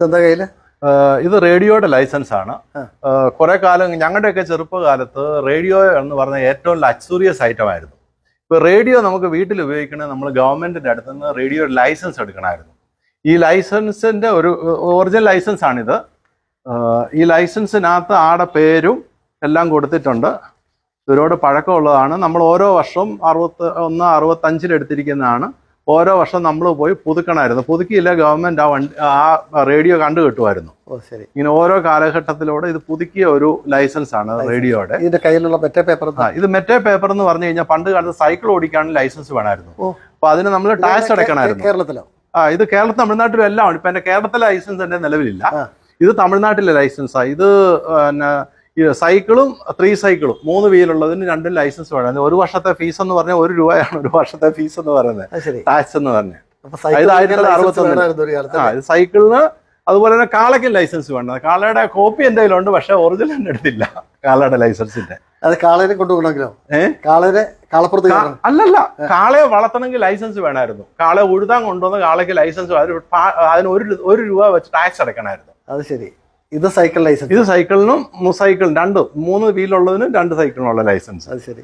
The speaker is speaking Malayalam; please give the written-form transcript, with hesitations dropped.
എന്താ കയ്യില്? ഇത് റേഡിയോയുടെ ലൈസൻസ് ആണ്. കുറെ കാലം ഞങ്ങളുടെയൊക്കെ ചെറുപ്പകാലത്ത് റേഡിയോ എന്ന് പറഞ്ഞ ഏറ്റവും ലക്സൂറിയസ് ഐറ്റം ആയിരുന്നു. ഇപ്പൊ റേഡിയോ നമുക്ക് വീട്ടിൽ ഉപയോഗിക്കണമെങ്കിൽ നമ്മൾ ഗവൺമെന്റിന്റെ അടുത്ത് നിന്ന് റേഡിയോ ലൈസൻസ് എടുക്കണമായിരുന്നു. ഈ ലൈസൻസിന്റെ ഒരു ഒറിജിനൽ ലൈസൻസ് ആണിത്. ഈ ലൈസൻസിനകത്ത് ആടെ പേരും എല്ലാം കൊടുത്തിട്ടുണ്ട്. ഇതിനോട് പഴക്കമുള്ളതാണ്. നമ്മൾ ഓരോ വർഷവും 65 എടുത്തിരിക്കുന്നതാണ്. ഓരോ വർഷം നമ്മൾ പോയി പുതുക്കണമായിരുന്നു. പുതുക്കിയില്ല ഗവൺമെന്റ് ആ റേഡിയോ കണ്ടു കിട്ടുമായിരുന്നു. ശരി. ഇങ്ങനെ ഓരോ കാലഘട്ടത്തിലൂടെ ഇത് പുതുക്കിയ ഒരു ലൈസൻസ് ആണ് റേഡിയോയുടെ. ഇതിന്റെ കയ്യിലുള്ള മെറ്റേ പേപ്പർ. ഇത് മെറ്റേ പേപ്പർ എന്ന് പറഞ്ഞു കഴിഞ്ഞാൽ പണ്ട് കാലത്ത് സൈക്കിൾ ഓടിക്കാനും ലൈസൻസ് വേണമായിരുന്നു. അപ്പൊ അതിന് നമ്മൾ ടാക്സ് അടയ്ക്കണമായിരുന്നു. കേരളത്തിലോ? ഇത് കേരളത്തിൽ തമിഴ്നാട്ടിലും എല്ലാം ഉണ്ട്. ഇപ്പൊ എന്റെ കേരളത്തിലെ ലൈസൻസ് എന്റെ നിലവിലില്ല. ഇത് തമിഴ്നാട്ടിലെ ലൈസൻസാണ്. ഇത് പിന്നെ സൈക്കിളും 3 സൈക്കിളും 3 വീലുള്ളതിന് 2 ലൈസൻസ് വേണം. ഒരു വർഷത്തെ ഫീസ് എന്ന് പറഞ്ഞാൽ 1 രൂപയാണ് ഒരു വർഷത്തെ ഫീസ് എന്ന് പറയുന്നത്, ടാക്സ് എന്ന് പറഞ്ഞാൽ. ഇത് 1961. ഇത് സൈക്കിളിന് അതുപോലെ തന്നെ കാളയ്ക്കും ലൈസൻസ് വേണം. കാളയുടെ കോപ്പി എന്റെ കയ്യിലുണ്ട്, പക്ഷെ ഒറിജിനൽ എന്റെ അടുത്തില്ല കാളയുടെ ലൈസൻസിന്റെ. അത് കാളേനെ കൊണ്ടുപോകണമെങ്കിലോ? കാളേനെ കാളപ്പുറത്ത് അല്ലല്ല, കാളയെ വളർത്തണമെങ്കിൽ ലൈസൻസ് വേണമായിരുന്നു. കാളയെ ഉഴുതാൻ കൊണ്ടുവന്ന് കാളയ്ക്ക് ലൈസൻസ് അതിന് 1 രൂപ വെച്ച് ടാക്സ് അടയ്ക്കണമായിരുന്നു. അത് ശരി. ഇത് സൈക്കിൾ ലൈസൻസ്. ഇത് സൈക്കിളിനും 3 വീലുള്ളതിനും 2 സൈക്കിളിനുള്ള ലൈസൻസ്. അത് ശരി.